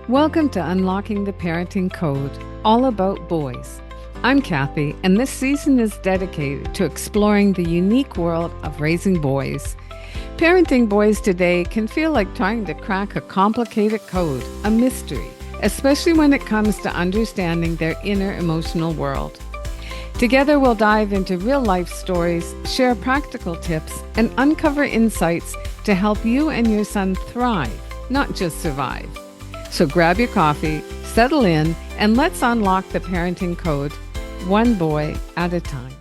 Welcome to Unlocking the Parenting Code, all about boys. I'm Kathy, and this season is dedicated to exploring the unique world of raising boys. Parenting boys today can feel like trying to crack a complicated code, a mystery, especially when it comes to understanding their inner emotional world. Together, we'll dive into real life stories, share practical tips, and uncover insights to help you and your son thrive, not just survive. So grab your coffee, settle in, and let's unlock the parenting code, one boy at a time.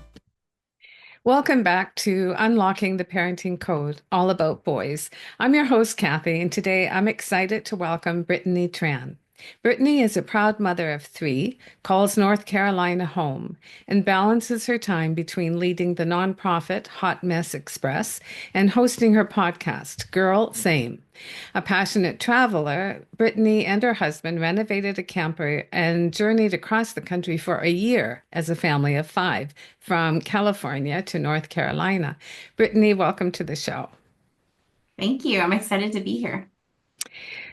Welcome back to Unlocking the Parenting Code, all about boys. I'm your host, Kathy, and today I'm excited to welcome Brittinie Tran. Brittinie is a proud mother of three, calls North Carolina home, and balances her time between leading the nonprofit Hot Mess Express and hosting her podcast, Girl Same. A passionate traveler, Brittinie and her husband renovated a camper and journeyed across the country for a year as a family of five, from California to North Carolina. Brittinie, welcome to the show. Thank you. I'm excited to be here.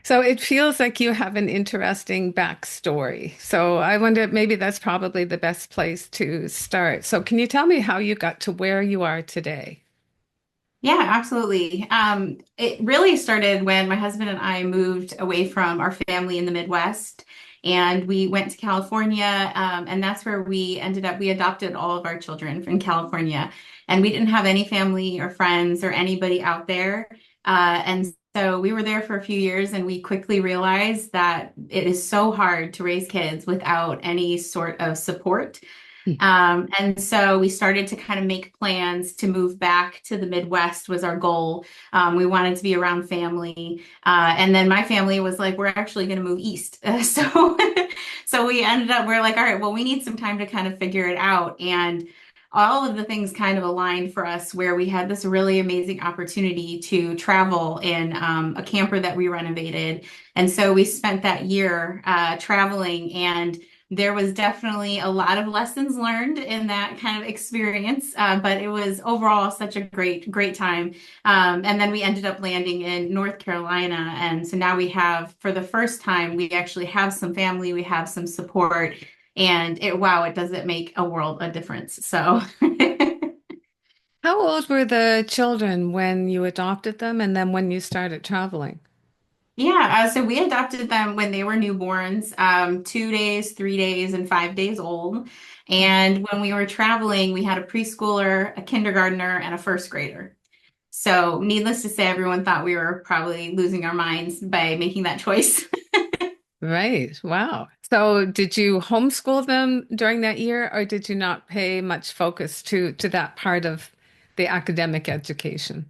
So it feels like you have an interesting backstory. So I wonder, maybe that's probably the best place to start. So can you tell me how you got to where you are today? Yeah, absolutely. It really started when my husband and I moved away from our family in the Midwest, and we went to California. And that's where we ended up. We adopted all of our children in California, and we didn't have any family or friends or anybody out there. And so we were there for a few years, and we quickly realized that it is so hard to raise kids without any sort of support. And so we started to kind of make plans to move back to the Midwest was our goal. We wanted to be around family. And then my family was like, we're actually going to move east. So we ended up, we're like, all right, well, we need some time to kind of figure it out. And all of the things kind of aligned for us where we had this really amazing opportunity to travel in a camper that we renovated. And so we spent that year traveling, and there was definitely a lot of lessons learned in that kind of experience, but it was overall such a great time. And then we ended up landing in North Carolina. And so now we have, for the first time, we actually have some family, we have some support, and wow, it doesn't make a world of difference. So How old were the children when you adopted them and then when you started traveling? yeah, so we adopted them when they were newborns, 2 days, 3 days, and 5 days old. And when we were traveling, we had a preschooler, a kindergartner, and a first grader. So, needless to say, everyone thought we were probably losing our minds by making that choice. Right. Wow. So did you homeschool them during that year, or did you not pay much focus to that part of the academic education?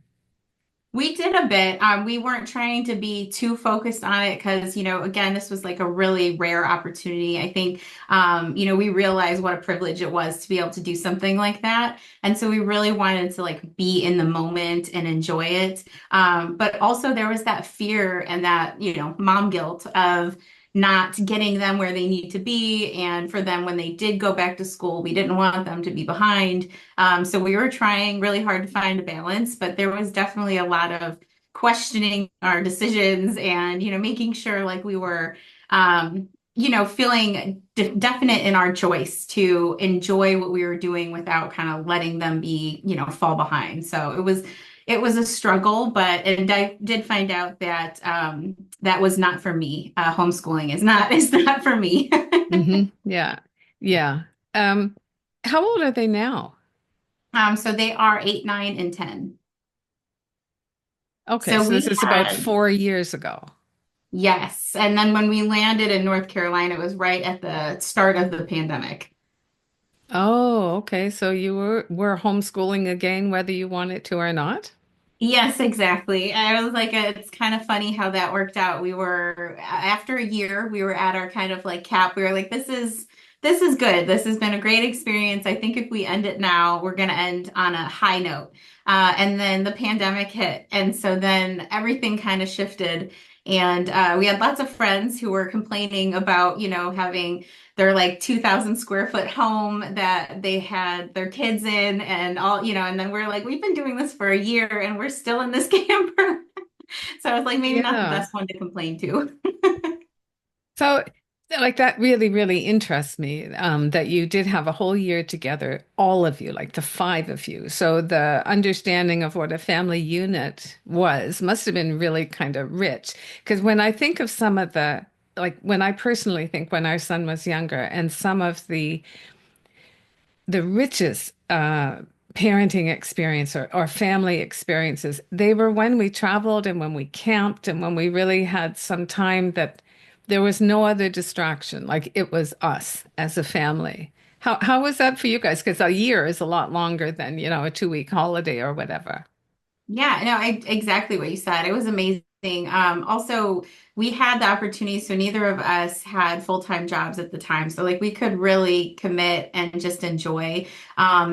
We did a bit. We weren't trying to be too focused on it because, again, this was like a really rare opportunity. I think, we realized what a privilege it was to be able to do something like that. And so we really wanted to like be in the moment and enjoy it. But also there was that fear and that, mom guilt of not getting them where they need to be. And for them, when they did go back to school, we didn't want them to be behind. So we were trying really hard to find a balance, but there was definitely a lot of questioning our decisions and, making sure like we were, feeling definite in our choice to enjoy what we were doing without kind of letting them be, fall behind. So it was a struggle, and I did find out that that was not for me. Homeschooling is not for me. Yeah. Yeah. Um, how old are they now? So they are 8, 9, and 10. Okay, So so this we is about had, 4 years ago. yes. And then when we landed in North Carolina, it was right at the start of the pandemic. Oh, okay. So you were homeschooling again, whether you wanted to or not? Yes, exactly. I was like, it's kind of funny how that worked out. We were, after a year, we were at our kind of like cap. We were like, this is good. This has been a great experience. I think if we end it now, we're going to end on a high note. And then the pandemic hit. And so then everything kind of shifted. And we had lots of friends who were complaining about, having their like 2,000 square foot home that they had their kids in and all, and then we're like, we've been doing this for a year and we're still in this camper. So I was like, maybe not the Yeah. best one to complain to. So, like that really, really interests me that you did have a whole year together, all of you, like the five of you. So the understanding of what a family unit was must have been really kind of rich. Because when I think of some of the, like when I personally think when our son was younger and some of the richest parenting experience or family experiences, they were when we traveled and when we camped and when we really had some time that there was no other distraction. Like it was us as a family. How was that for you guys? Because a year is a lot longer than, a 2 week holiday or whatever. Yeah, no, exactly what you said. It was amazing. Also, we had the opportunity, so neither of us had full-time jobs at the time. So like we could really commit and just enjoy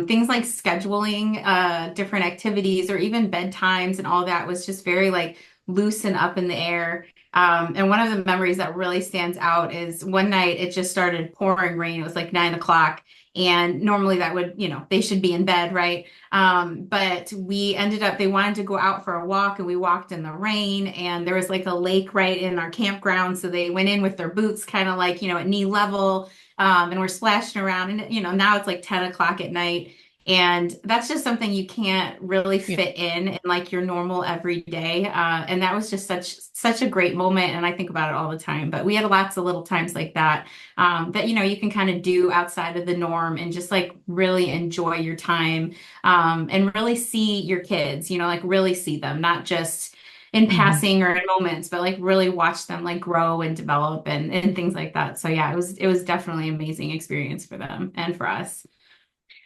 things like scheduling different activities or even bedtimes and all that was just very like loose and up in the air. And one of the memories that really stands out is one night it just started pouring rain. It was like 9 o'clock. And normally that would, they should be in bed, right? But we ended up, they wanted to go out for a walk and we walked in the rain and there was like a lake right in our campground. So they went in with their boots kind of like, at knee level. And we're splashing around and, now it's like 10 o'clock at night. And that's just something you can't really Yeah. fit in like your normal everyday. And that was just such a great moment. And I think about it all the time. But we had lots of little times like that that you can kind of do outside of the norm and just like really enjoy your time and really see your kids, like really see them, not just in Mhm. passing or in moments, but like really watch them like grow and develop and things like that. So yeah, it was definitely an amazing experience for them and for us.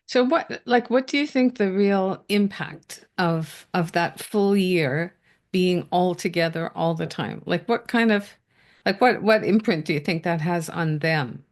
So what do you think the real impact of that full year being all together all the time? Like what kind of what imprint do you think that has on them?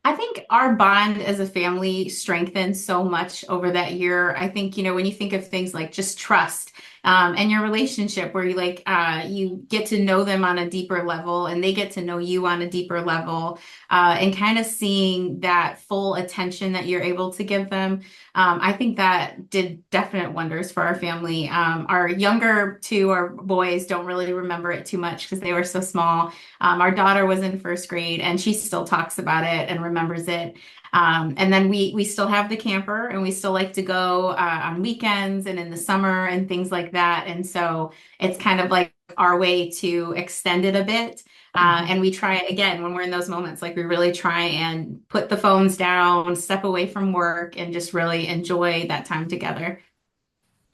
I think our bond as a family strengthened so much over that year. I think, when you think of things like just trust, and your relationship where you get to know them on a deeper level and they get to know you on a deeper level, and kind of seeing that full attention that you're able to give them. I think that did definite wonders for our family. Our younger two, our boys, don't really remember it too much because they were so small. Our daughter was in first grade and she still talks about it and remembers it. And then we still have the camper and we still like to go on weekends and in the summer and things like that. And so it's kind of like our way to extend it a bit. Mhm. And we try again when we're in those moments, like we really try and put the phones down, step away from work, and just really enjoy that time together.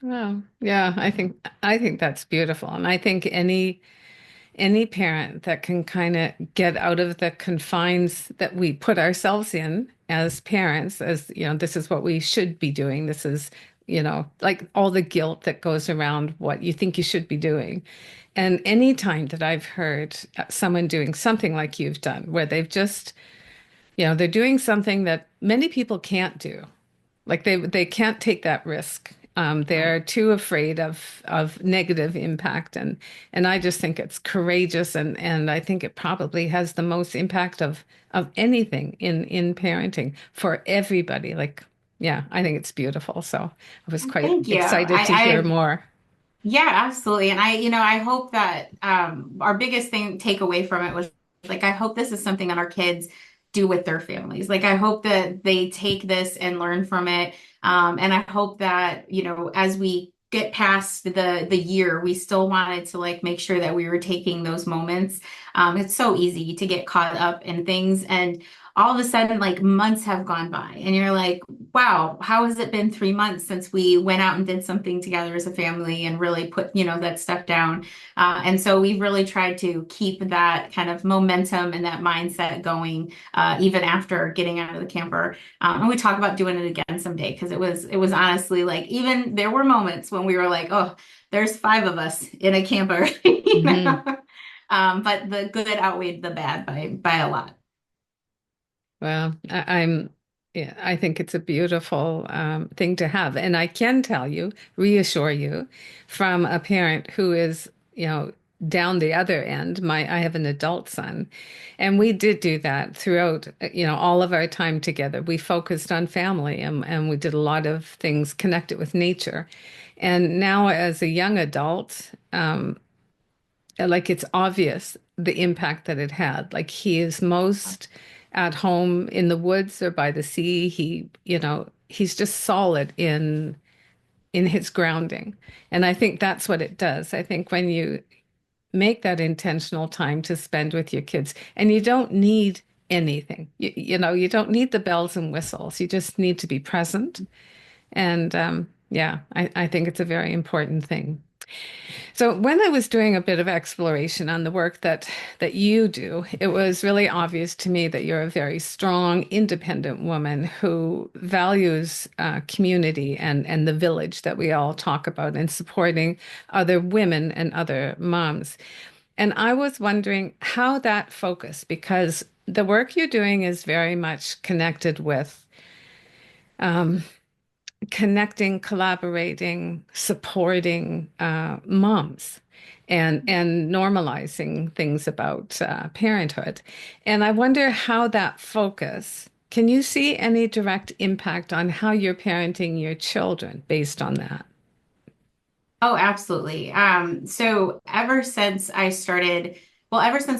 Well, yeah, I think that's beautiful. And I think any parent that can kind of get out of the confines that we put ourselves in as parents, as this is what we should be doing. This is, like all the guilt that goes around what you think you should be doing. And any time that I've heard someone doing something like you've done, where they've just, they're doing something that many people can't do. Like they can't take that risk. Right. They're too afraid of negative impact, and I just think it's courageous, and I think it probably has the most impact of anything in parenting for everybody. Like, yeah, I think it's beautiful. So I was quite Thank you. excited to hear more. Yeah, absolutely. And I hope that our biggest thing takeaway from it was like I hope this is something that our kids do with their families. Like I hope that they take this and learn from it. And I hope that, as we get past the year, we still wanted to like make sure that we were taking those moments. It's so easy to get caught up in things and all of a sudden like months have gone by and you're like, wow, how has it been 3 months since we went out and did something together as a family and really put, that stuff down? And so we've really tried to keep that kind of momentum and that mindset going, even after getting out of the camper. And we talk about doing it again someday because it was honestly like even there were moments when we were like, oh, there's five of us in a camper, Hmm. But the good outweighed the bad by a lot. Well, yeah, I think it's a beautiful thing to have. And I can tell you, reassure you, from a parent who is, down the other end, I have an adult son, and we did do that throughout, all of our time together. We focused on family and we did a lot of things connected with nature. And now as a young adult, like it's obvious the impact that it had. Like he is most at home in the woods or by the sea. He's just solid in his grounding. And I think that's what it does. I think when you make that intentional time to spend with your kids, and you don't need anything, you don't need the bells and whistles. You just need to be present. And yeah, I think it's a very important thing. So when I was doing a bit of exploration on the work that you do, it was really obvious to me that you're a very strong, independent woman who values community and the village that we all talk about and supporting other women and other moms. And I was wondering how that focus, because the work you're doing is very much connected with connecting, collaborating, supporting moms and normalizing things about parenthood. And I wonder how that focus, can you see any direct impact on how you're parenting your children based on that? Oh, absolutely. So ever since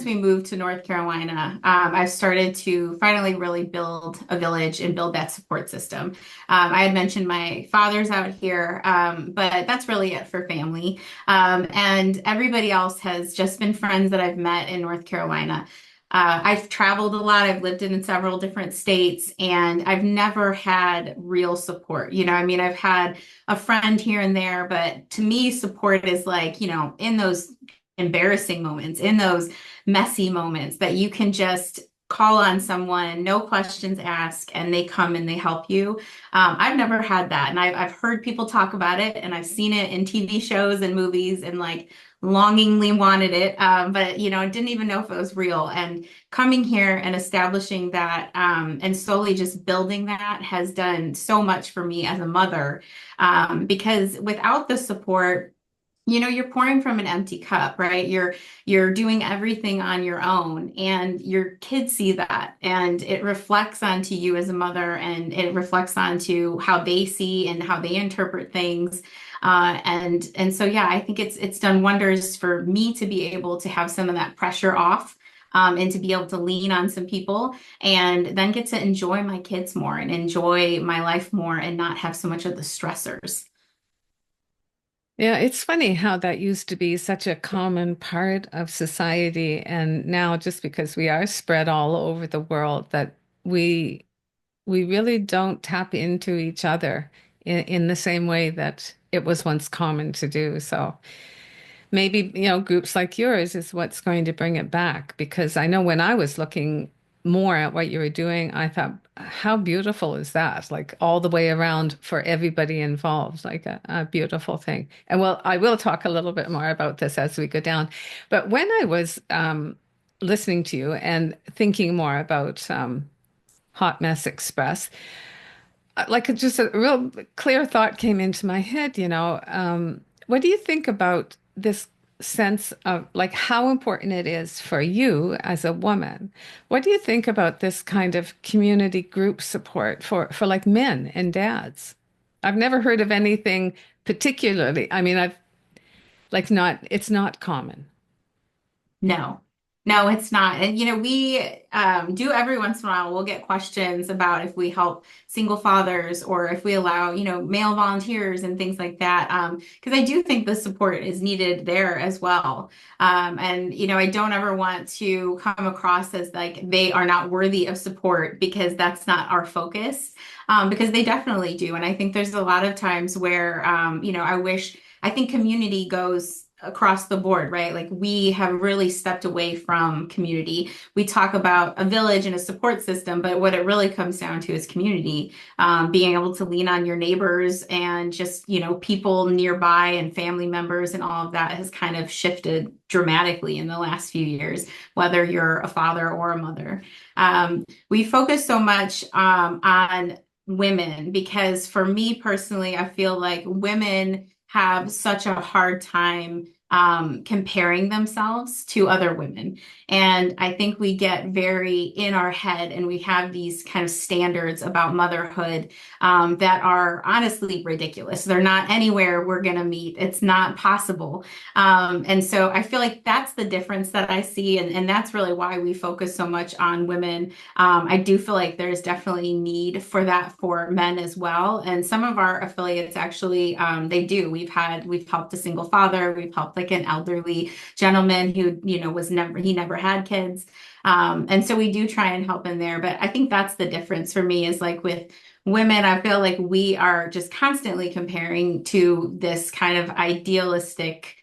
we moved to North Carolina, I've started to finally really build a village and build that support system. I had mentioned my father's out here, but that's really it for family. And everybody else has just been friends that I've met in North Carolina. I've traveled a lot. I've lived in several different states, and I've never had real support. I mean, I've had a friend here and there, but to me, support is like, in those embarrassing moments, in those messy moments that you can just call on someone, no questions asked, and they come and they help you. I've never had that. And I've heard people talk about it, and I've seen it in TV shows and movies, and like longingly wanted it. But, didn't even know if it was real. And coming here and establishing that, and slowly just building that has done so much for me as a mother. Because without the support, you're pouring from an empty cup, right? You're doing everything on your own, and your kids see that, and it reflects onto you as a mother, and it reflects onto how they see and how they interpret things. And so yeah, I think it's done wonders for me to be able to have some of that pressure off. And to be able to lean on some people and then get to enjoy my kids more and enjoy my life more and not have so much of the stressors. Yeah, it's funny how that used to be such a common part of society. And now, just because we are spread all over the world, that we we really don't tap into each other in the same way that it was once common to do. So maybe, groups like yours is what's going to bring it back. Because I know when I was looking more at what you were doing, I thought, how beautiful is that? Like all the way around for everybody involved, like a beautiful thing. And well, I will talk a little bit more about this as we go down. But when I was listening to you and thinking more about Hot Mess Express, like just a real clear thought came into my head, what do you think about this sense of like how important it is for you as a woman? What do you think about this kind of community group support for like men and dads? I've never heard of anything particularly. I mean, I've like not, it's not common. No, no, it's not. And we do every once in a while, we'll get questions about if we help single fathers or if we allow, male volunteers and things like that. Because I do think the support is needed there as well. And I don't ever want to come across as like they are not worthy of support because that's not our focus. Because they definitely do. And I think there's a lot of times where, I think community goes across the board, right? Like we have really stepped away from community. We talk about a village and a support system, but what it really comes down to is community, being able to lean on your neighbors and just, people nearby and family members and all of that has kind of shifted dramatically in the last few years, whether you're a father or a mother. We focus so much on women because for me personally, I feel like women have such a hard time comparing themselves to other women. And I think we get very in our head and we have these kind of standards about motherhood that are honestly ridiculous. They're not anywhere we're going to meet. It's not possible. And so I feel like that's the difference that I see. And that's really why we focus so much on women. I do feel like there's definitely need for that for men as well. And some of our affiliates actually, they do. We've helped a single father. We've helped like an elderly gentleman who, he never had kids. And so we do try and help in there. But I think that's the difference for me is like with women, I feel like we are just constantly comparing to this kind of idealistic,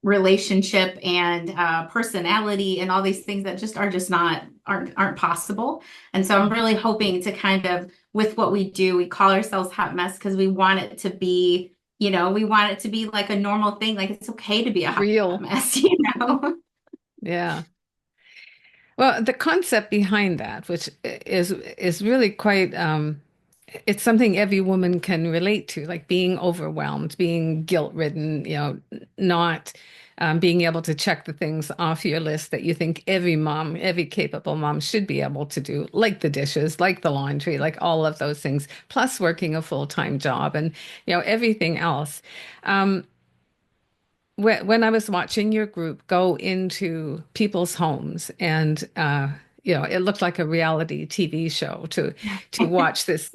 relationship and personality and all these things that just are just not aren't possible. And so I'm really hoping to kind of with what we do, we call ourselves Hot Mess because we want it to be, we want it to be like a normal thing. Like it's okay to be a hot Real. mess, you know? Yeah. Well, the concept behind that, which is really quite it's something every woman can relate to, like being overwhelmed, being guilt-ridden, not being able to check the things off your list that you think every mom, every capable mom should be able to do, like the dishes, like the laundry, like all of those things, plus working a full-time job and, everything else. Um, when I was watching your group go into people's homes and it looked like a reality TV show to watch this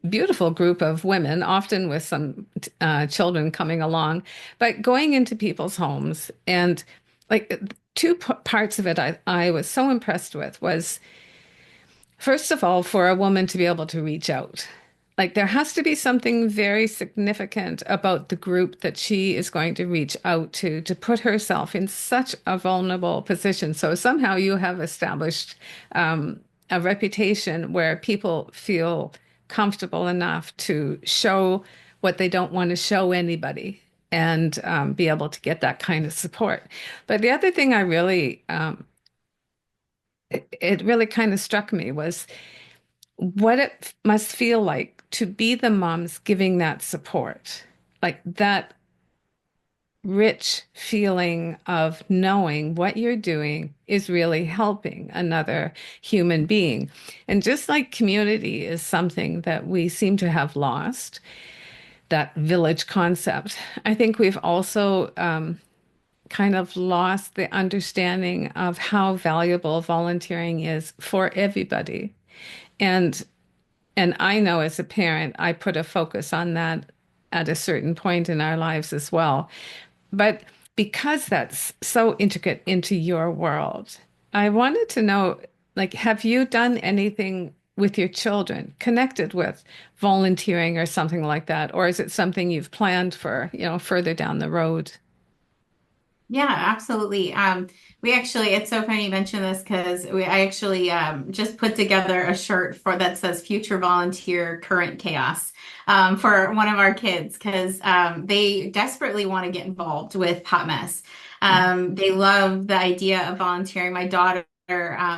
beautiful group of women, often with some children coming along, but going into people's homes and like two parts of it I was so impressed with was first of all, for a woman to be able to reach out. Like there has to be something very significant about the group that she is going to reach out to put herself in such a vulnerable position. So somehow you have established a reputation where people feel comfortable enough to show what they don't want to show anybody and be able to get that kind of support. But the other thing it really kind of struck me was what it must feel like to be the moms giving that support, like that rich feeling of knowing what you're doing is really helping another human being. And just like community is something that we seem to have lost, that village concept, I think we've also kind of lost the understanding of how valuable volunteering is for everybody. And And I know as a parent, I put a focus on that at a certain point in our lives as well. But because that's so intricate into your world, I wanted to know, like, have you done anything with your children connected with volunteering or something like that? Or is it something you've planned for, further down the road? Yeah, absolutely. We actually, it's so funny you mention this because I actually just put together a shirt for that says Future Volunteer Current Chaos for one of our kids because they desperately want to get involved with Hot Mess. They love the idea of volunteering. My daughter,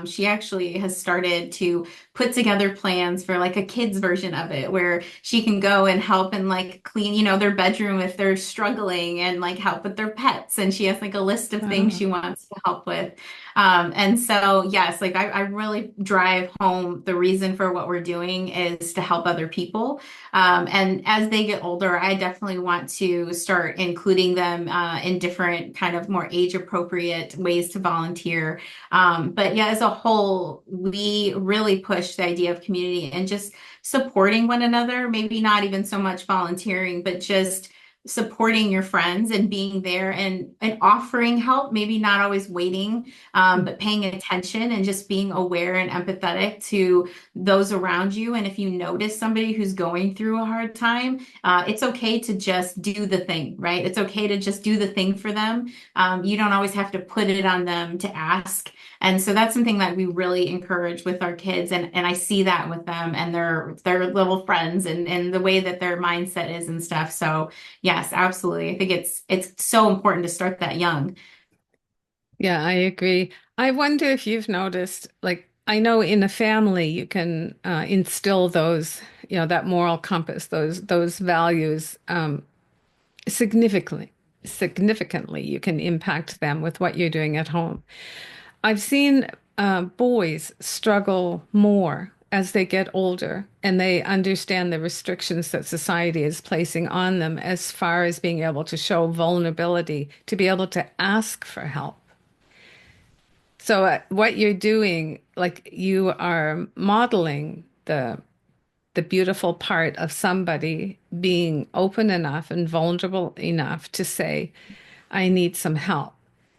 she actually has started to put together plans for like a kid's version of it where she can go and help and like clean, their bedroom if they're struggling and like help with their pets. And she has like a list of things Oh, she wants to help with. And so, yes, like I really drive home the reason for what we're doing is to help other people. And as they get older, I definitely want to start including them in different kind of more age appropriate ways to volunteer. But yeah, as a whole, we really push the idea of community and just supporting one another, maybe not even so much volunteering, but just supporting your friends and being there and offering help, maybe not always waiting, but paying attention and just being aware and empathetic to those around you. And if you notice somebody who's going through a hard time, it's okay to just do the thing, right? It's okay to just do the thing for them. You don't always have to put it on them to ask. And so that's something that we really encourage with our kids. And I see that with them and their little friends and the way that their mindset is and stuff. So yes, absolutely. I think it's so important to start that young. yeah, I agree. I wonder if you've noticed, like, I know in a family you can instill those, that moral compass, those values significantly. significantly you can impact them with what you're doing at home. I've seen boys struggle more as they get older and they understand the restrictions that society is placing on them as far as being able to show vulnerability, to be able to ask for help. So, what you're doing, like you are modeling the beautiful part of somebody being open enough and vulnerable enough to say, I need some help.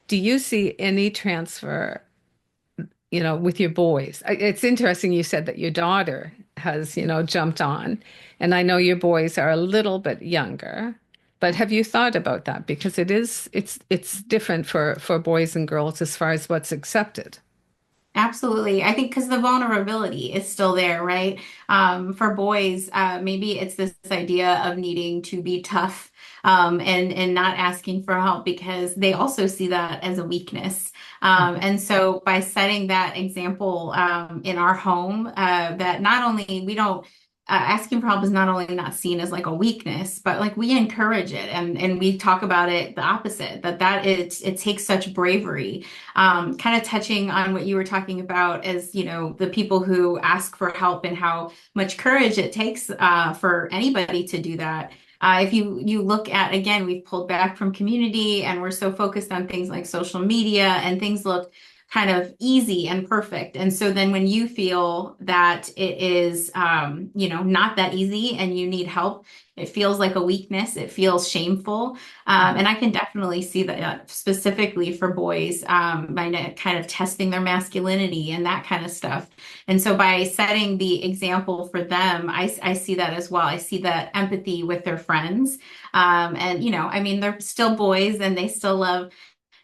Do you see any transfer, with your boys? It's interesting you said that your daughter has, jumped on, and I know your boys are a little bit younger, but have you thought about that? Because it's different for boys and girls as far as what's accepted. Absolutely. I think because the vulnerability is still there, right? For boys, maybe it's this idea of needing to be tough, and not asking for help because they also see that as a weakness. And so by setting that example in our home, that not only we don't asking for help is not only not seen as like a weakness, but like we encourage it and we talk about it the opposite, that it takes such bravery. Kind of touching on what you were talking about as, the people who ask for help and how much courage it takes for anybody to do that. If you look at, again, we've pulled back from community and we're so focused on things like social media and things look kind of easy and perfect. And so then when you feel that it is, not that easy and you need help, it feels like a weakness. It feels shameful. And I can definitely see that specifically for boys, by kind of testing their masculinity and that kind of stuff. And so by setting the example for them, I see that as well. I see that empathy with their friends. And, I mean, they're still boys and they still love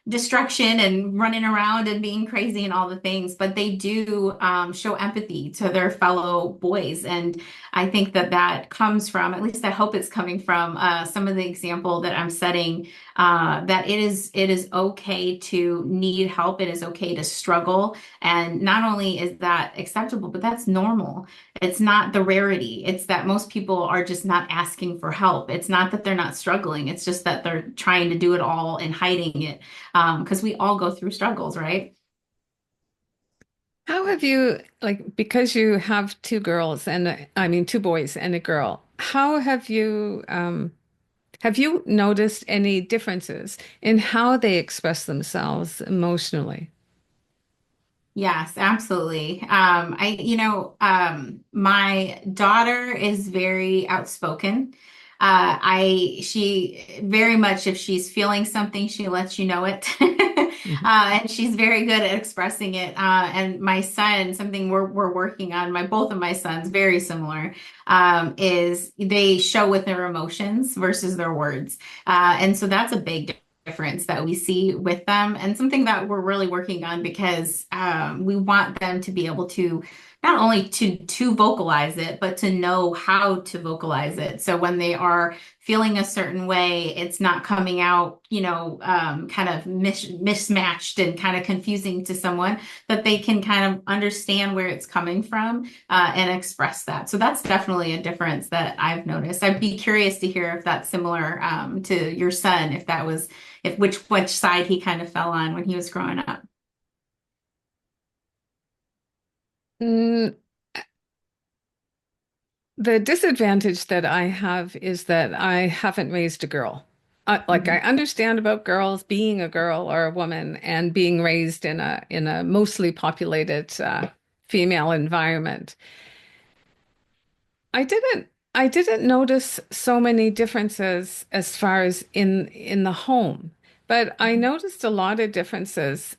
destruction and running around and being crazy and all the things, but they do show empathy to their fellow boys. And I think that that comes from, at least I hope it's coming from some of the example that I'm setting, that it is okay to need help. It is okay to struggle. And not only is that acceptable, but that's normal. It's not the rarity. It's that most people are just not asking for help. It's not that they're not struggling. It's just that they're trying to do it all and hiding it, because we all go through struggles, right? How have you, like, because you have two girls and I mean, two boys and a girl, how have you noticed any differences in how they express themselves emotionally? Yes, absolutely. My daughter is very outspoken. She very much, if she's feeling something, she lets you know it. Mhm. And she's very good at expressing it. And my son, something we're working on, both of my sons, very similar, is they show with their emotions versus their words. And so that's a big difference that we see with them and something that we're really working on because we want them to be able to not only to vocalize it but to know how to vocalize it, so when they are feeling a certain way it's not coming out kind of mismatched and kind of confusing to someone, that they can kind of understand where it's coming from and express that. So that's definitely a difference that I've noticed. I'd be curious to hear if that's similar to your son, if that was if which side he kind of fell on when he was growing up. Mm, the disadvantage that I have is that I haven't raised a girl. Like I Mhm. understand about girls being a girl or a woman and being raised in a mostly populated female environment. I didn't notice so many differences as far as in the home, but I noticed a lot of differences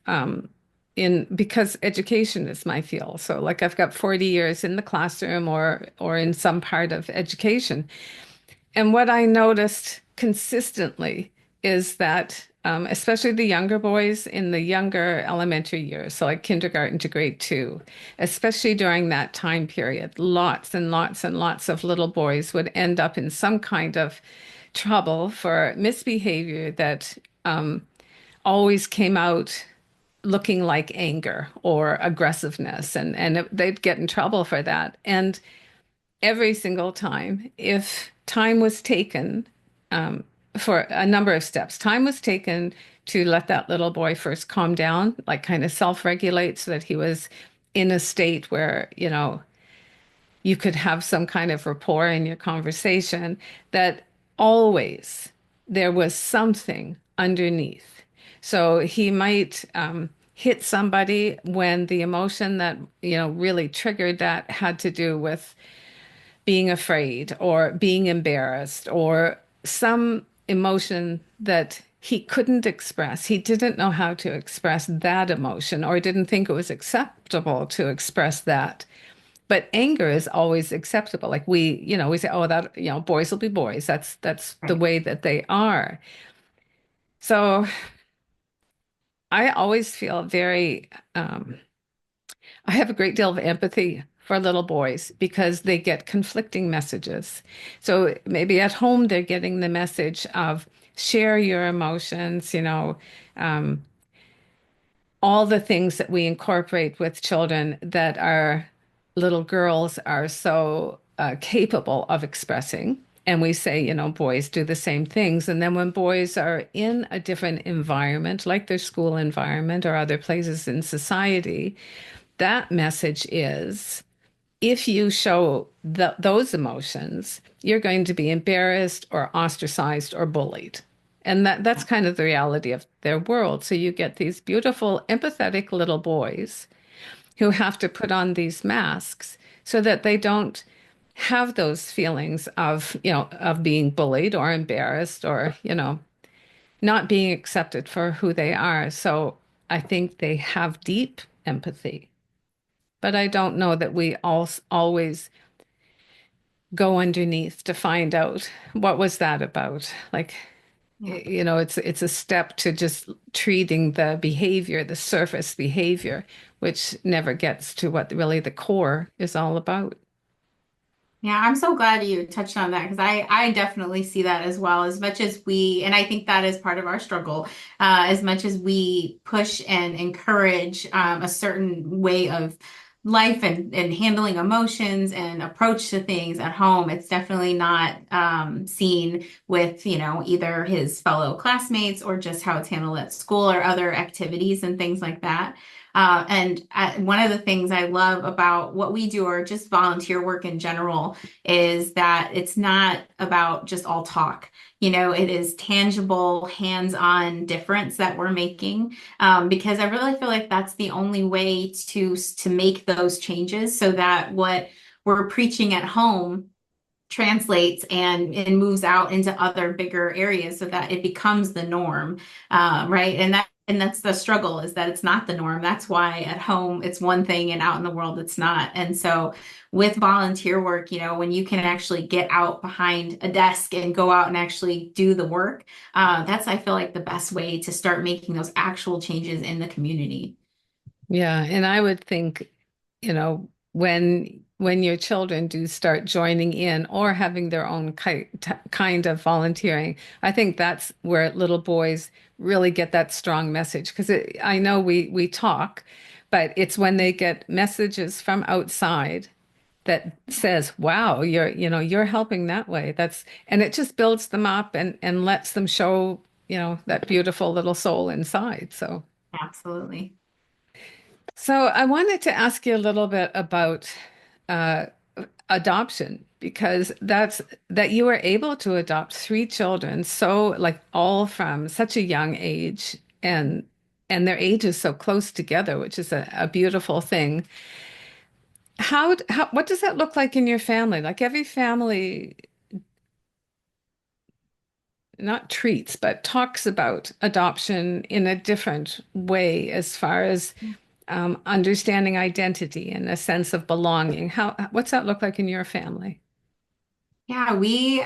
in because education is my field. So like I've got 40 years in the classroom or in some part of education. And what I noticed consistently is that, especially the younger boys in the younger elementary years, so like kindergarten to grade two, especially during that time period, lots and lots and lots of little boys would end up in some kind of trouble for misbehavior that always came out looking like anger or aggressiveness, and they'd get in trouble for that. And every single time, if time was taken, for a number of steps. Time was taken to let that little boy first calm down, like kind of self-regulate so that he was in a state where, you could have some kind of rapport in your conversation, that always there was something underneath. So he might hit somebody when the emotion that, really triggered that had to do with being afraid or being embarrassed or some emotion that he couldn't express. He didn't know how to express that emotion or didn't think it was acceptable to express that. But anger is always acceptable. Like we say, oh, that, boys will be boys. That's the Right. way that they are. So I always feel I have a great deal of empathy for little boys because they get conflicting messages. So maybe at home they're getting the message of share your emotions, um, all the things that we incorporate with children that our little girls are so capable of expressing. And we say, boys do the same things. And then when boys are in a different environment, like their school environment or other places in society, that message is if you show those emotions, you're going to be embarrassed or ostracized or bullied. And that's kind of the reality of their world. So you get these beautiful, empathetic little boys who have to put on these masks so that they don't have those feelings of being bullied or embarrassed or, not being accepted for who they are. So I think they have deep empathy, but I don't know that we all always go underneath to find out what was that about. Like, Yeah. it's a step to just treating the behavior, the surface behavior, which never gets to what really the core is all about. Yeah, I'm so glad you touched on that because I definitely see that as well. As much as we, and I think that is part of our struggle, as much as we push and encourage a certain way of life and handling emotions and approach to things at home, it's definitely not seen with, either his fellow classmates or just how it's handled at school or other activities and things like that. One of the things I love about what we do or just volunteer work in general is that it's not about just all talk. It is tangible, hands-on difference that we're making because I really feel like that's the only way to make those changes so that what we're preaching at home translates and moves out into other bigger areas so that it becomes the norm, right? And that's the struggle is that it's not the norm. That's why at home it's one thing and out in the world it's not. And so with volunteer work, when you can actually get out behind a desk and go out and actually do the work, that's I feel like the best way to start making those actual changes in the community. Yeah, and I would think, when your children do start joining in or having their own kind of volunteering, I think that's where little boys really get that strong message. Because I know we talk, but it's when they get messages from outside that says, "Wow, you're helping that way." And it just builds them up and lets them show, that beautiful little soul inside. Absolutely. So I wanted to ask you a little bit about uh, adoption because that you were able to adopt three children, so like all from such a young age, and their ages so close together, which is a beautiful thing. What does that look like in your family? Like every family not treats, but talks about adoption in a different way as far as understanding identity and a sense of belonging. What's that look like in your family? Yeah, we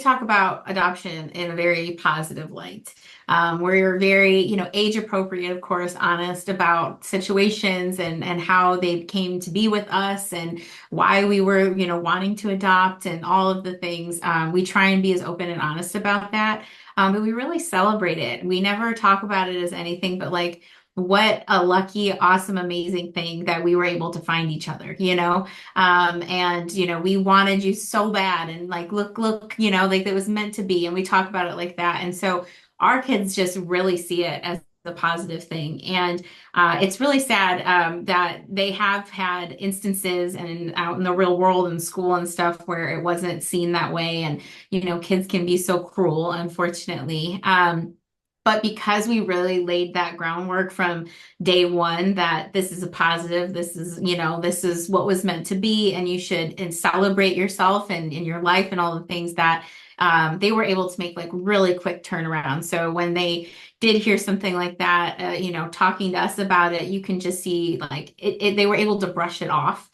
talk about adoption in a very positive light. We're very, age appropriate, of course, honest about situations and how they came to be with us and why we were, wanting to adopt and all of the things. We try and be as open and honest about that. But we really celebrate it. We never talk about it as anything but like what a lucky, awesome, amazing thing that we were able to find each other, you know? And, you know, we wanted you so bad and like, look, you know, like it was meant to be. And we talk about it like that. And so our kids just really see it as the positive thing. And it's really sad that they have had instances and out in the real world and school and stuff where it wasn't seen that way. And, you know, kids can be so cruel, unfortunately. But because we really laid that groundwork from day one that this is a positive, this is, you know, this is what was meant to be, and you should and celebrate yourself and in your life and all the things that they were able to make like really quick turnaround. So when they did hear something like that, you know, talking to us about it, you can just see like they were able to brush it off.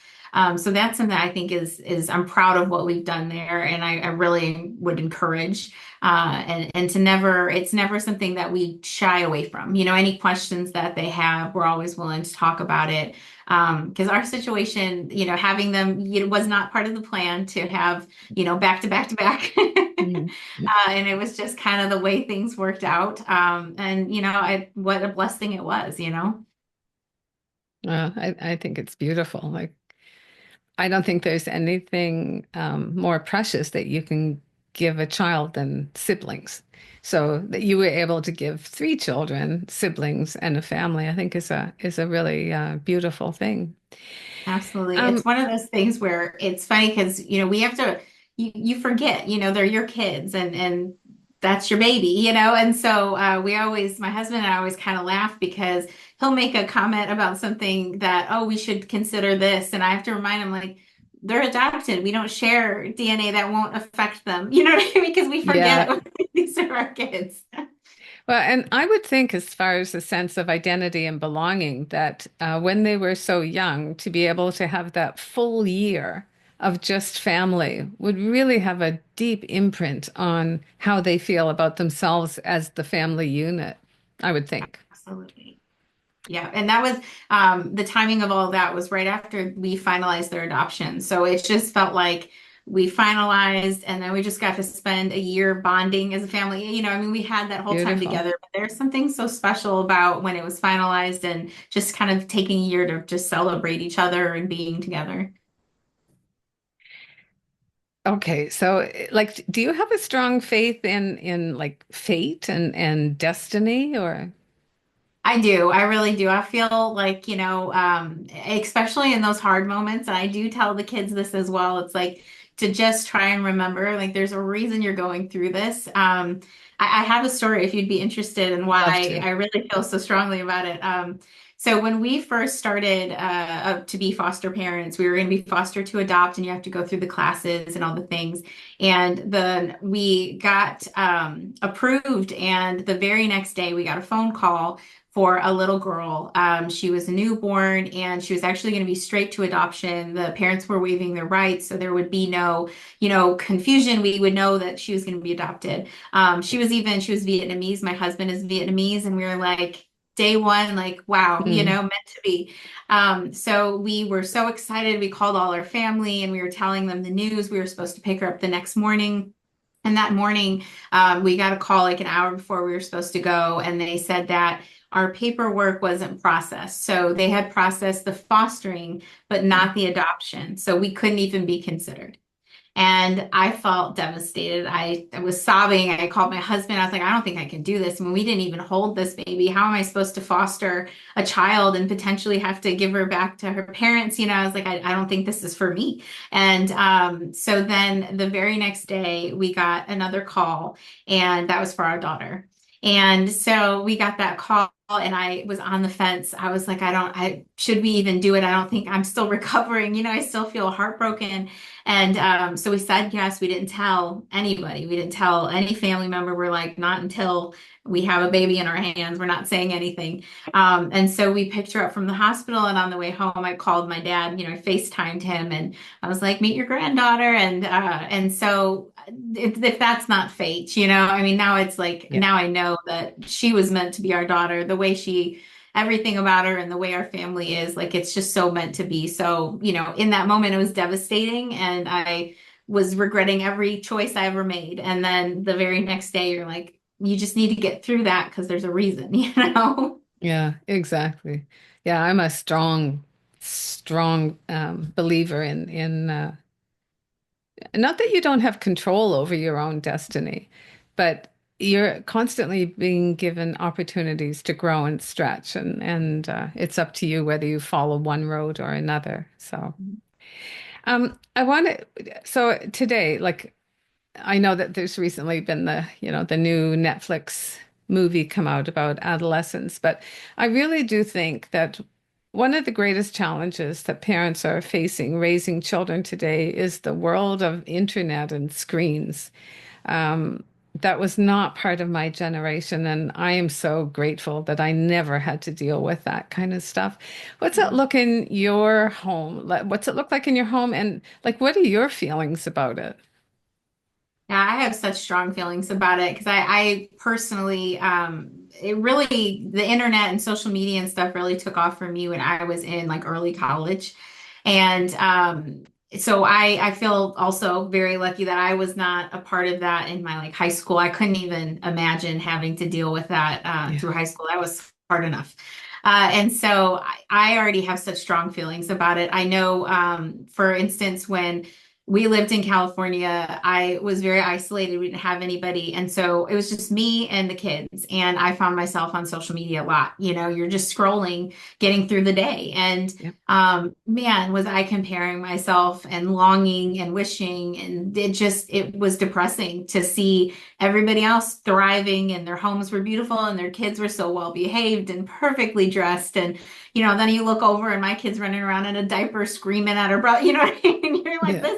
So that's something I think is I'm proud of what we've done there, and I really would encourage and to never it's never something that we shy away from. You know, any questions that they have, we're always willing to talk about it. Because our situation, you know, having them, you know, was not part of the plan to have, you know, back to back to back. Mhm. And it was just kind of the way things worked out. And you know, what a blessing it was, you know. I think it's beautiful. Like, I don't think there's anything more precious that you can give a child than siblings. So that you were able to give three children, siblings, and a family, I think is a really beautiful thing. Absolutely. It's Um, one of those things where it's funny because, you know, we have to, you forget, you know, they're your kids and that's your baby, you know? And so we always, my husband and I always kind of laugh because he'll make a comment about something that, oh, we should consider this. And I have to remind him, like, they're adopted. We don't share DNA that won't affect them, you know what I mean? Because we yeah. forget these are our kids. Well, and I would think, as far as the sense of identity and belonging, that when they were so young, to be able to have that full year of just family would really have a deep imprint on how they feel about themselves as the family unit, I would think. Absolutely. Yeah, and that was the timing of all that was right after we finalized their adoption. So it just felt like we finalized and then we just got to spend a year bonding as a family. You know, I mean, we had that whole time Beautiful. together, but there's something so special about when it was finalized and just kind of taking a year to just celebrate each other and being together. Okay, so like, do you have a strong faith in like fate and destiny, or I do. I really do. I feel like, you know, especially in those hard moments, and I do tell the kids this as well. It's like to just try and remember, like, there's a reason you're going through this. I have a story if you'd be interested in love why to? I really feel so strongly about it. So when we first started to be foster parents, we were going to be foster to adopt, and you have to go through the classes and all the things. And then we got approved, and the very next day we got a phone call for a little girl. She was a newborn and she was actually going to be straight to adoption. The parents were waiving their rights, so there would be no, you know, confusion. We would know that she was going to be adopted. She was Vietnamese. My husband is Vietnamese, and we were like, day one, like, wow, you Mm, know, meant to be. So we were so excited. We called all our family and we were telling them the news. We were supposed to pick her up the next morning. And that morning, we got a call like an hour before we were supposed to go, and they said that our paperwork wasn't processed. So they had processed the fostering, but mm. not the adoption. So we couldn't even be considered. And I felt devastated. I was sobbing. I called my husband. I was like, I don't think I can do this. I mean, we didn't even hold this baby. How am I supposed to foster a child and potentially have to give her back to her parents? You know, I was like, I don't think this is for me. And so then the very next day, we got another call, and that was for our daughter. And so we got that call. And I was on the fence. I was like, should we even do it? I don't think I'm still recovering. You know, I still feel heartbroken. And so we said yes. We didn't tell anybody. We didn't tell any family member. We're like, not until we have a baby in our hands. We're not saying anything. And so we picked her up from the hospital. And on the way home, I called my dad. You know, I FaceTimed him, and I was like, "Meet your granddaughter." And so if that's not fate, you know, I mean, now it's like Yeah. now I know that she was meant to be our daughter. The way she everything about her and the way our family is like it's just so meant to be. So, you know, in that moment it was devastating and I was regretting every choice I ever made. And then the very next day you're like, you just need to get through that because there's a reason, you know? Yeah, exactly. Yeah, I'm a strong believer in not that you don't have control over your own destiny, but you're constantly being given opportunities to grow and stretch, and it's up to you whether you follow one road or another. So, I want to. So today, like I know that there's recently been the new Netflix movie come out about adolescence, but I really do think that one of the greatest challenges that parents are facing raising children today is the world of internet and screens. That was not part of my generation, and I am so grateful that I never had to deal with that kind of stuff. What's it look in your home? What's it look like in your home? And like, what are your feelings about it? Yeah, I have such strong feelings about it because I personally, it really, the internet and social media and stuff really took off for me when I was in like early college. And so I feel also very lucky that I was not a part of that in my like high school. I couldn't even imagine having to deal with that Yeah. through high school. That was hard enough. And so I already have such strong feelings about it. I know, for instance, when we lived in California, I was very isolated. We didn't have anybody. And so it was just me and the kids. And I found myself on social media a lot. You know, you're just scrolling, getting through the day. And Yeah. man, was I comparing myself and longing and wishing. And it was depressing to see everybody else thriving and their homes were beautiful and their kids were so well behaved and perfectly dressed. And then you look over and my kid's running around in a diaper screaming at her brother, you know what I mean? You're like, Yeah.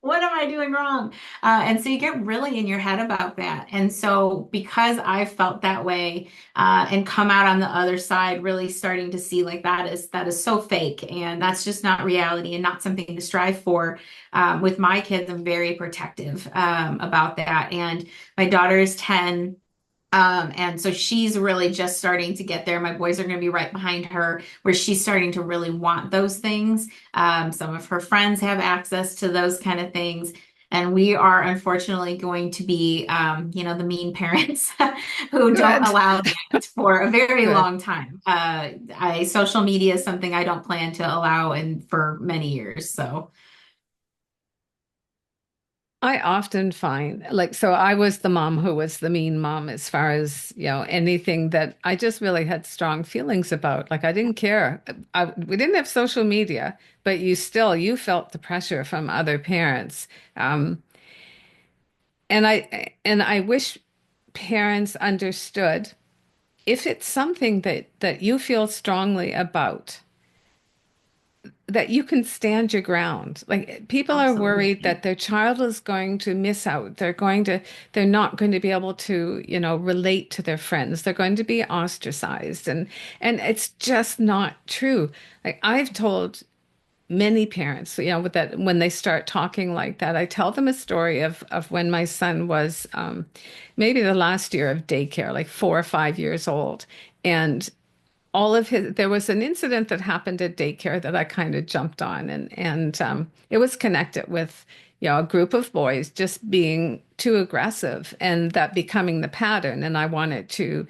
what am I doing wrong? And so you get really in your head about that. And so because I felt that way, and come out on the other side, really starting to see like that is so fake and that's just not reality and not something to strive for. With my kids, I'm very protective, about that. And my daughter is 10. And so she's really just starting to get there. My boys are going to be right behind her, where she's starting to really want those things. Some of her friends have access to those kind of things. And we are unfortunately going to be, the mean parents who don't Good. allow that for a very Good. long time. Social media is something I don't plan to allow in for many years. So, I often find, like, so I was the mom who was the mean mom as far as, anything that I just really had strong feelings about. Like, I didn't care. We didn't have social media, but you felt the pressure from other parents. Um, and I wish parents understood if it's something that you feel strongly about, that you can stand your ground. Like people are worried absolutely. that their child is going to miss out. They're not going to be able to, relate to their friends. They're going to be ostracized. And it's just not true. Like I've told many parents, with that when they start talking like that, I tell them a story of when my son was maybe the last year of daycare, like 4 or 5 years old. And there was an incident that happened at daycare that I kind of jumped on, and it was connected with a group of boys just being too aggressive and that becoming the pattern. And I wanted to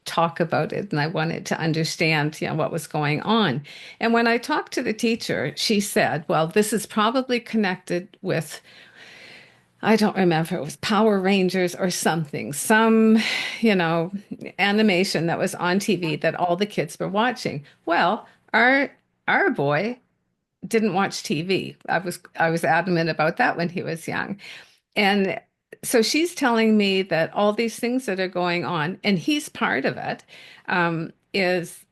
talk about it and I wanted to understand what was going on. And when I talked to the teacher, she said, well, this is probably connected with, I don't remember, it was Power Rangers or something, some, you know, animation that was on TV that all the kids were watching. Well, our boy didn't watch TV. I was adamant about that when he was young. And so she's telling me that all these things that are going on, and he's part of it, is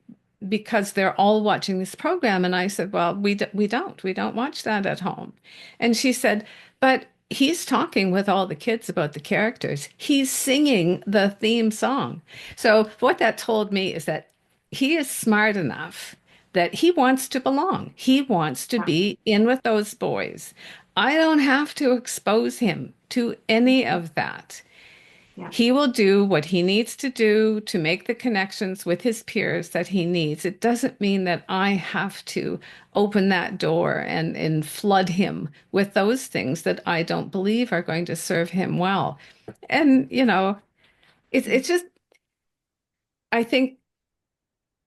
because they're all watching this program. And I said, well, we don't watch that at home. And she said, but he's talking with all the kids about the characters. He's singing the theme song. So what that told me is that he is smart enough that he wants to belong. He wants to Yeah. be in with those boys. I don't have to expose him to any of that. Yeah. He will do what he needs to do to make the connections with his peers that he needs. It doesn't mean that I have to open that door and flood him with those things that I don't believe are going to serve him well. And, it's just, I think.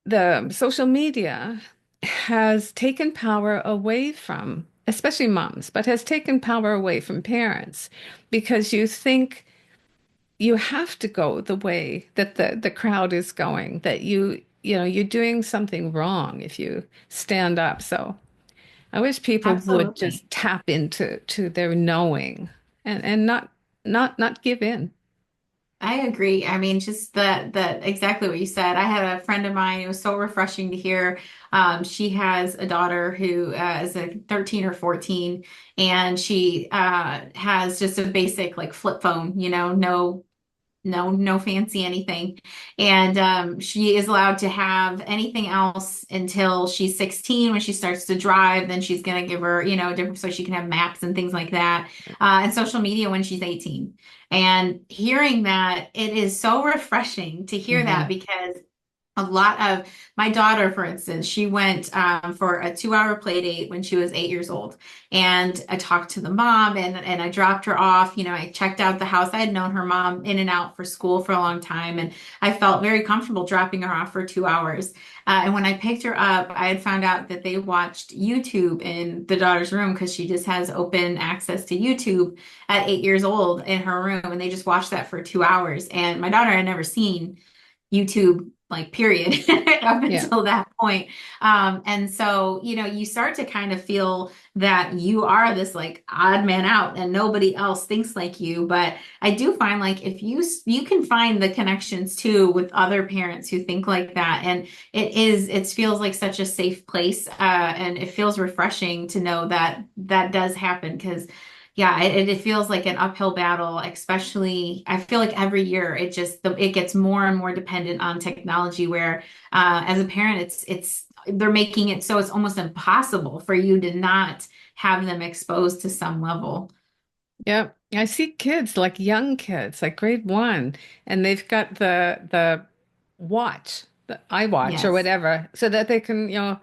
the social media has taken power away from, especially moms, but has taken power away from parents because you think you have to go the way that the crowd is going, that you're doing something wrong if you stand up. So I wish people would Absolutely. just tap into their knowing and not give in. I agree. I mean, just that exactly what you said. I had a friend of mine. It was so refreshing to hear. She has a daughter who is a 13 or 14, and she has just a basic like flip phone, no fancy anything. And she is allowed to have anything else until she's 16 when she starts to drive. Then she's going to give her, different so she can have maps and things like that, and social media when she's 18. And hearing that, it is so refreshing to hear that Hmm. because a lot of my daughter, for instance, she went for a 2 hour play date when she was 8 years old. And I talked to the mom and I dropped her off. I checked out the house. I had known her mom in and out for school for a long time. And I felt very comfortable dropping her off for 2 hours. And when I picked her up, I had found out that they watched YouTube in the daughter's room because she just has open access to YouTube at 8 years old in her room. And they just watched that for 2 hours. And my daughter had never seen YouTube, like, period, up Yeah. until that point. And so, you start to kind of feel that you are this like odd man out and nobody else thinks like you. But I do find like if you can find the connections too with other parents who think like that. And it feels like such a safe place. And it feels refreshing to know that that does happen because yeah, it feels like an uphill battle, especially I feel like every year it gets more and more dependent on technology where as a parent it's they're making it so it's almost impossible for you to not have them exposed to some level. Yeah. I see kids, like young kids, like grade one, and they've got the watch, the iWatch or Yes. whatever, so that they can,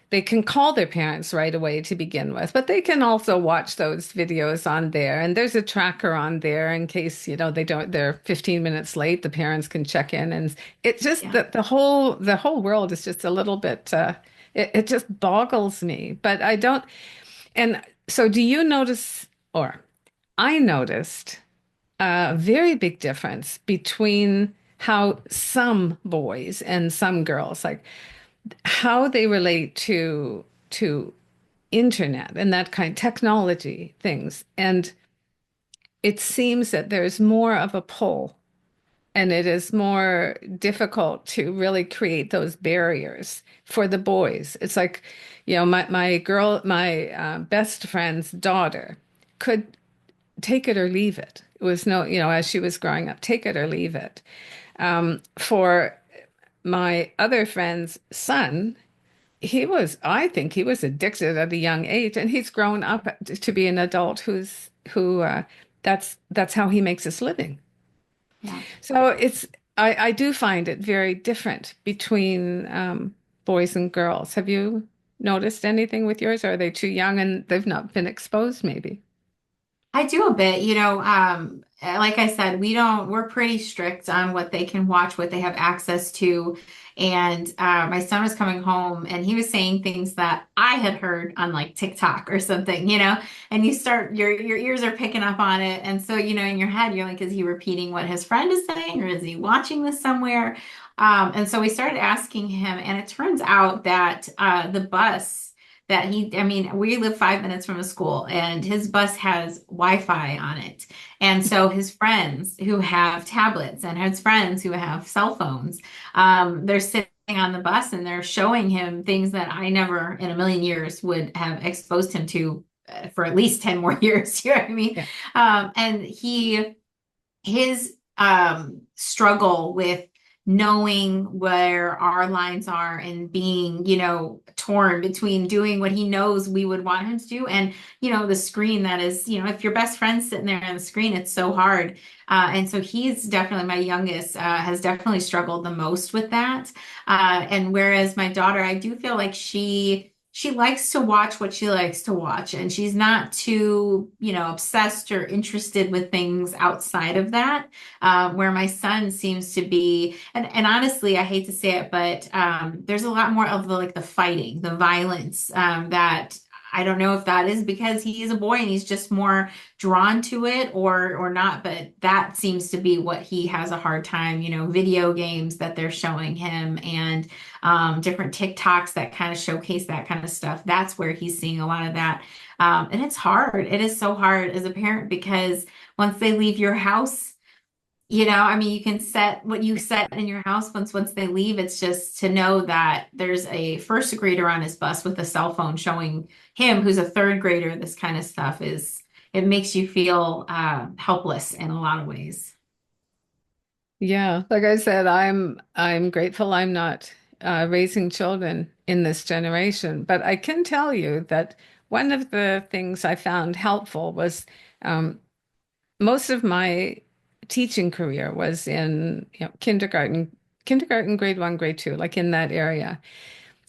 they can call their parents right away to begin with, but they can also watch those videos on there. And there's a tracker on there in case, they're 15 minutes late, the parents can check in. And it just, Yeah. the whole world is just a little bit, it just boggles me. But I don't, and so do you notice, or I noticed a very big difference between how some boys and some girls, like how they relate to internet and that kind of technology things. And it seems that there's more of a pull and it is more difficult to really create those barriers for the boys. It's like, my best friend's daughter could take it or leave it. It was no, as she was growing up, take it or leave it. For my other friend's son, I think he was addicted at a young age, and he's grown up to be an adult that's how he makes his living. Yeah. So I do find it very different between boys and girls. Have you noticed anything with yours? Or are they too young and they've not been exposed, maybe? I do a bit, like I said, we're pretty strict on what they can watch, what they have access to. And my son was coming home and he was saying things that I had heard on like TikTok or something, and your ears are picking up on it. And so, in your head, you're like, is he repeating what his friend is saying or is he watching this somewhere? And so we started asking him, and it turns out that the bus I mean, we live 5 minutes from a school and his bus has Wi-Fi on it. And so his friends who have tablets and his friends who have cell phones, they're sitting on the bus and they're showing him things that I never in a million years would have exposed him to for at least 10 more years. You know what I mean? Yeah. And his struggle with knowing where our lines are and being, torn between doing what he knows we would want him to do and, the screen that is, if your best friend's sitting there on the screen, it's so hard. And so he's definitely my youngest, has definitely struggled the most with that. And whereas my daughter, I do feel like she she likes to watch what she likes to watch, and she's not too, obsessed or interested with things outside of that. Where my son seems to be, and honestly, I hate to say it, but there's a lot more of the like the fighting, the violence, that I don't know if that is because he is a boy and he's just more drawn to it or not, but that seems to be what he has a hard time, video games that they're showing him and different TikToks that kind of showcase that kind of stuff. That's where he's seeing a lot of that. And it's hard. It is so hard as a parent because once they leave your house, I mean, you can set what you set in your house once they leave. It's just to know that there's a first grader on his bus with a cell phone showing him, who's a third grader, this kind of stuff is it makes you feel helpless in a lot of ways. Yeah, like I said, I'm grateful I'm not raising children in this generation, but I can tell you that one of the things I found helpful was um, most of my teaching career was in kindergarten, grade one, grade two, like in that area.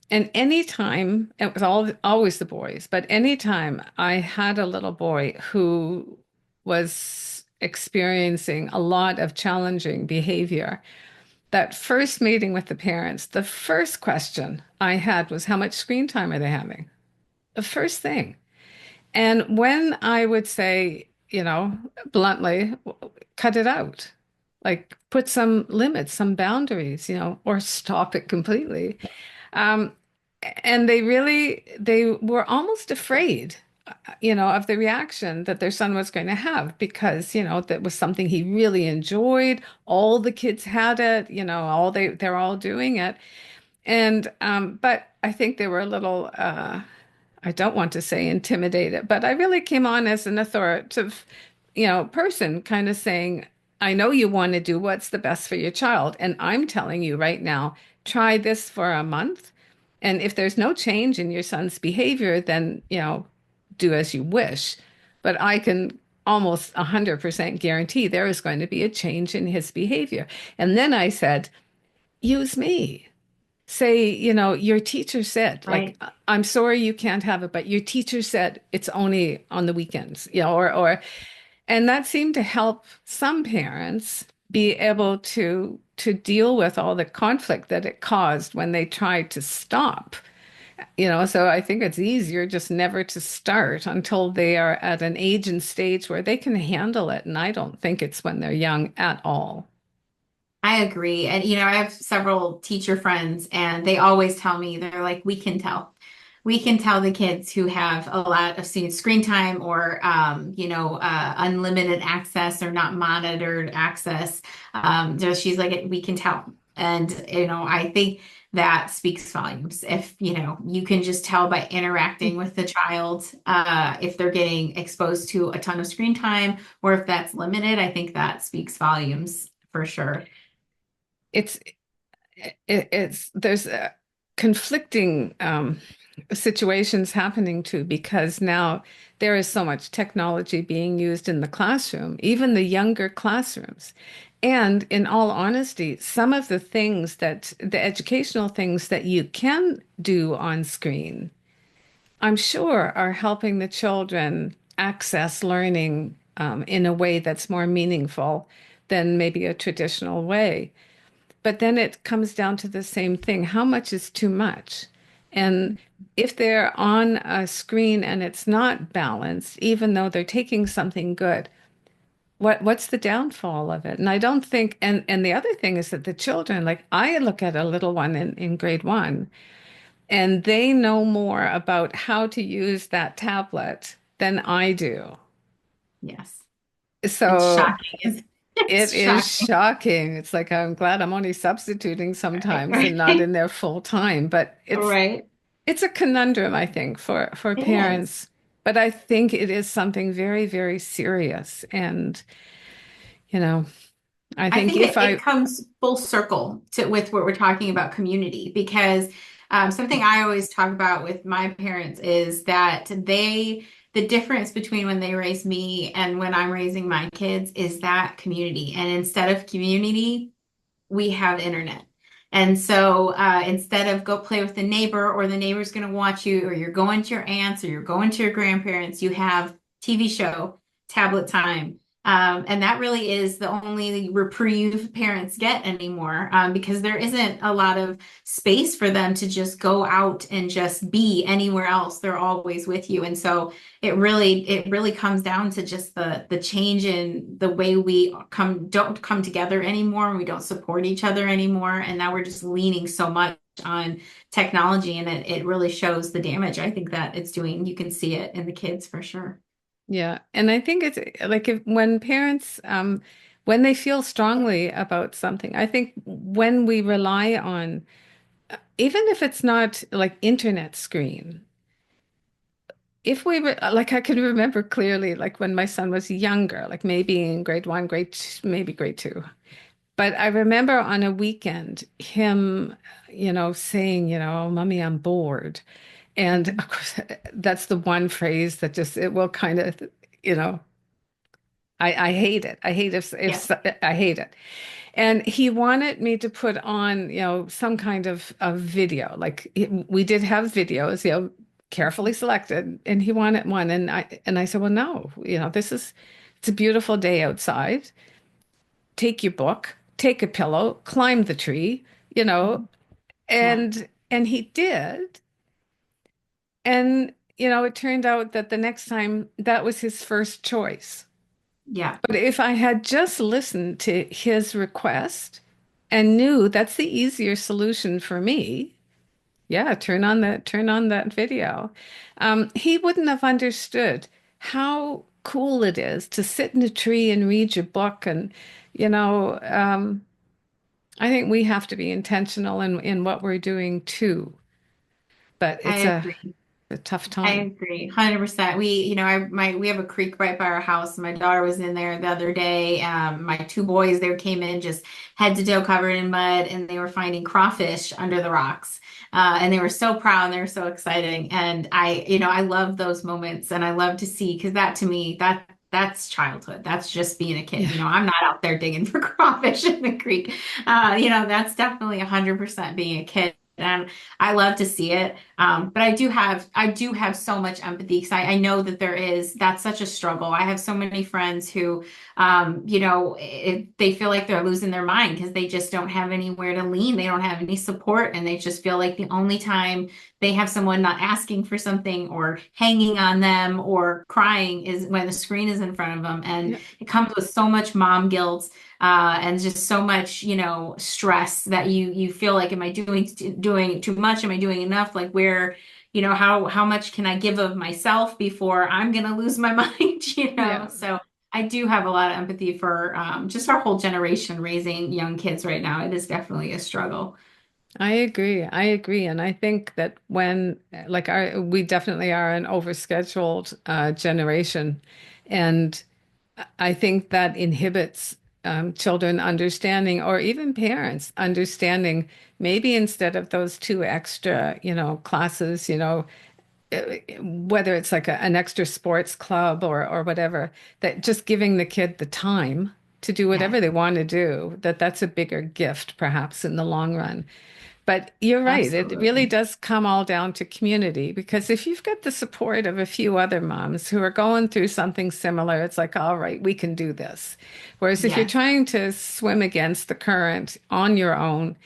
And anytime, it was always the boys, but anytime I had a little boy who was experiencing a lot of challenging behavior, that first meeting with the parents, the first question I had was, how much screen time are they having? The first thing. And when I would say, bluntly, cut it out, like put some limits, some boundaries, or stop it completely. Um, and they were almost afraid, of the reaction that their son was going to have because, that was something he really enjoyed. All the kids had it, they're all doing it. And but I think they were a little I don't want to say intimidated, but I really came on as an authoritative, person, kind of saying, I know you want to do what's the best for your child. And I'm telling you right now, try this for a month. And if there's no change in your son's behavior, then, do as you wish. But I can almost 100% guarantee there is going to be a change in his behavior. And then I said, use me. Say, your teacher said, like, Right. I'm sorry you can't have it, but your teacher said it's only on the weekends, and that seemed to help some parents be able to deal with all the conflict that it caused when they tried to stop. So I think it's easier just never to start until they are at an age and stage where they can handle it. And I don't think it's when they're young at all. I agree. And, I have several teacher friends, and they always tell me, they're like, we can tell. We can tell the kids who have a lot of screen time or, unlimited access or not monitored access. She's like, we can tell. And, I think that speaks volumes. If, you can just tell by interacting with the child, if they're getting exposed to a ton of screen time or if that's limited, I think that speaks volumes for sure. It's it's there's conflicting situations happening too because now there is so much technology being used in the classroom, even the younger classrooms. And in all honesty, some of the educational things that you can do on screen, I'm sure are helping the children access learning in a way that's more meaningful than maybe a traditional way. But then it comes down to the same thing. How much is too much? And if they're on a screen and it's not balanced, even though they're taking something good, what's the downfall of it? And I don't think, and the other thing is that the children, like I look at a little one in grade one, and they know more about how to use that tablet than I do. Yes. It's So shocking. It's, it it's is shocking. shocking. It's like I'm glad I'm only substituting Right, sometimes and not right, in there full time, but right. it's a conundrum, I think, for It is. parents. But I think it is something very, very serious. And, you know, I I think think if it I comes full circle to with what we're talking about community because something I always talk about with my parents is that the difference between when they raise me and when I'm raising my kids is that community. And instead of community, we have internet. And so instead of go play with the neighbor or the neighbor's going to watch you or you're going to your aunts or you're going to your grandparents, you have TV show, tablet time. And that really is the only reprieve parents get anymore because there isn't a lot of space for them to just go out and just be anywhere else. They're always with you. And so it really comes down to just the change in the way we don't come together anymore and we don't support each other anymore. And now we're just leaning so much on technology and it really shows the damage I think that it's doing. You can see it in the kids for sure. Yeah. And I think it's like when parents, when they feel strongly about something, I think when we rely on, even if it's not like internet screen, if we were like, I can remember clearly, like when my son was younger, like maybe in grade one, maybe grade two. But I remember on a weekend him, saying, "Oh, mommy, I'm bored." And of course, that's the one phrase that just, it will kind of, you know, I hate it. I hate Yeah. I hate it. And he wanted me to put on, some kind of video. Like we did have videos, carefully selected, and he wanted one. And I said, well, no, it's a beautiful day outside. Take your book, take a pillow, climb the tree, you know, Yeah. and he did. And, it turned out that the next time that was his first choice. Yeah. But if I had just listened to his request and knew that's the easier solution for me, yeah, turn on that video. He wouldn't have understood how cool it is to sit in a tree and read your book. And, you know, um, I think we have to be intentional in what we're doing too. But I it's agree. a tough I time. agree, 100%. We have a creek right by our house. My daughter was in there the other day. My two boys, they came in just head to toe covered in mud, and they were finding crawfish under the rocks. And they were so proud and they were so exciting. And I love those moments, and I love to see because that to me, that's childhood. That's just being a kid. Yeah. I'm not out there digging for crawfish in the creek. That's definitely 100% being a kid. And I love to see it. But I do have so much empathy because I know that that's such a struggle. I have so many friends who, they feel like they're losing their mind because they just don't have anywhere to lean. They don't have any support, and they just feel like the only time they have someone not asking for something or hanging on them or crying is when the screen is in front of them. And Yeah. it comes with so much mom guilt and just so much, stress that you feel like, am I doing too much? Am I doing enough? Like where, how much can I give of myself before I'm gonna lose my mind, Yeah. So I do have a lot of empathy for just our whole generation raising young kids right now. It is definitely a struggle. I agree. I agree. And I think that we definitely are an overscheduled generation. And I think that inhibits children understanding, or even parents understanding, maybe instead of those two extra, classes, whether it's like an extra sports club or whatever, that just giving the kid the time to do Yes, whatever they want to do, that's a bigger gift perhaps in the long run. But you're right. It really absolutely. does come all down to community, because if you've got the support of a few other moms who are going through something similar, it's like, all right, we can do this. Whereas if you're Yes. trying to swim against the current on your own,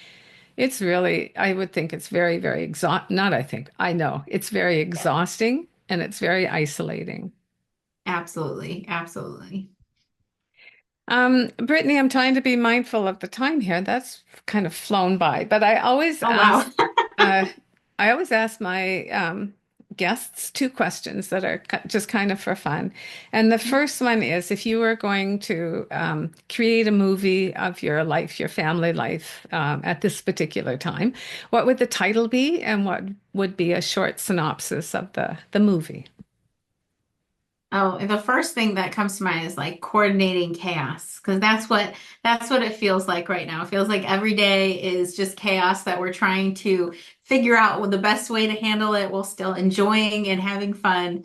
it's really, I would think it's very, very not I think, I know it's very exhausting and it's very isolating. Absolutely. Absolutely. Brittany, I'm trying to be mindful of the time here. That's kind of flown by, but Oh, wow. uh, I always ask my guests two questions that are just kind of for fun. And the first one is, if you were going to create a movie of your life, your family life, at this particular time, what would the title be, and what would be a short synopsis of the movie? Oh, the first thing that comes to mind is like coordinating chaos, because that's what it feels like right now. It feels like every day is just chaos that we're trying to figure out what the best way to handle it while still enjoying and having fun.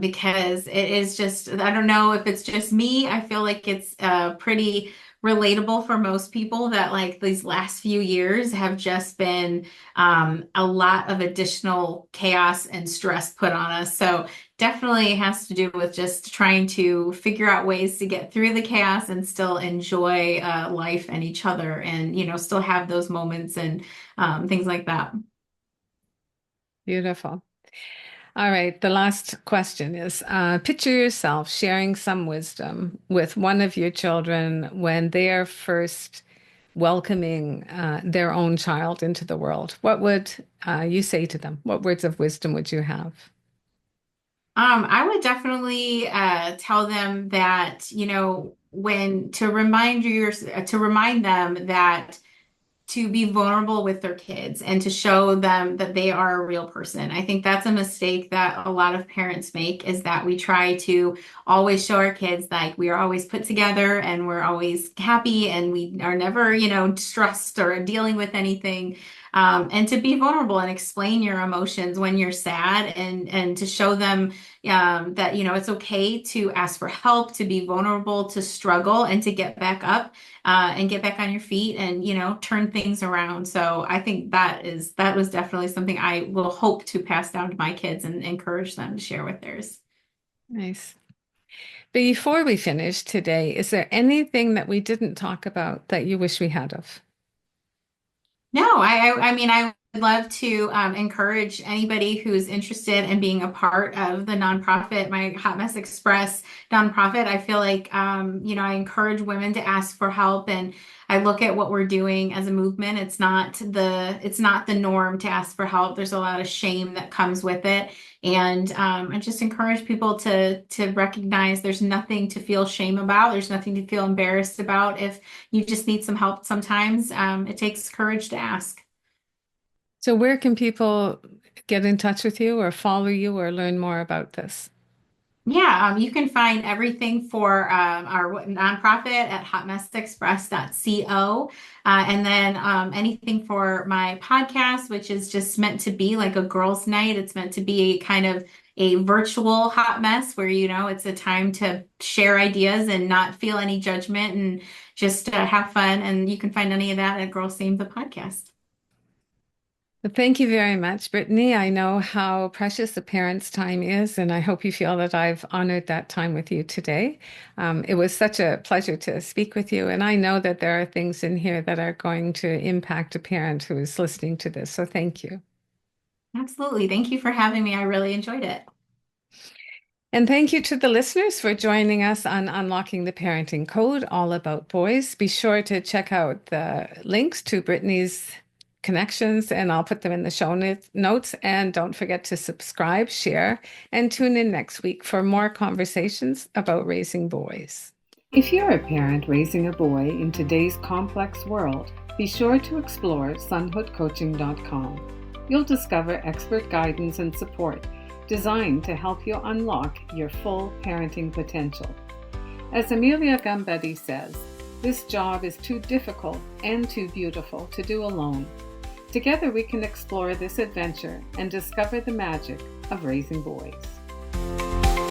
Because it is just, I don't know if it's just me. I feel like it's pretty relatable for most people that like these last few years have just been a lot of additional chaos and stress put on us. So definitely has to do with just trying to figure out ways to get through the chaos and still enjoy life and each other and, still have those moments and things like that. Beautiful. All right, the last question is picture yourself sharing some wisdom with one of your children when they are first welcoming their own child into the world. What would you say to them? What words of wisdom would you have? I would definitely tell them that, when to remind them that to be vulnerable with their kids and to show them that they are a real person. I think that's a mistake that a lot of parents make is that we try to always show our kids like we are always put together and we're always happy and we are never, stressed or dealing with anything. And to be vulnerable and explain your emotions when you're sad and to show them that, it's okay to ask for help, to be vulnerable, to struggle and to get back up and get back on your feet and turn things around. So I think that was definitely something I will hope to pass down to my kids and encourage them to share with theirs. Nice. Before we finish today, is there anything that we didn't talk about that you wish we had of? No, I mean, I would love to encourage anybody who's interested in being a part of the nonprofit, my Hot Mess Express nonprofit. I feel like, I encourage women to ask for help, and I look at what we're doing as a movement. It's not the norm to ask for help. There's a lot of shame that comes with it, and I just encourage people to recognize there's nothing to feel shame about. There's nothing to feel embarrassed about if you just need some help sometimes. It takes courage to ask. So where can people get in touch with you or follow you or learn more about this? Yeah, you can find everything for our nonprofit at hotmessexpress.co. And then anything for my podcast, which is just meant to be like a girls' night. It's meant to be kind of a virtual hot mess where, it's a time to share ideas and not feel any judgment and just have fun. And you can find any of that at Girls Theme the podcast. Well, thank you very much, Brittinie. I know how precious a parent's time is, and I hope you feel that I've honored that time with you today. It was such a pleasure to speak with you, and I know that there are things in here that are going to impact a parent who is listening to this. So thank you. Absolutely. Thank you for having me. I really enjoyed it. And thank you to the listeners for joining us on Unlocking the Parenting Code, all about boys. Be sure to check out the links to Brittinie's connections, and I'll put them in the show notes. And don't forget to subscribe, share, and tune in next week for more conversations about raising boys. If you're a parent raising a boy in today's complex world, be sure to explore sonhoodcoaching.com. You'll discover expert guidance and support designed to help you unlock your full parenting potential. As Amelia Gambetti says, this job is too difficult and too beautiful to do alone. Together we can explore this adventure and discover the magic of raising boys.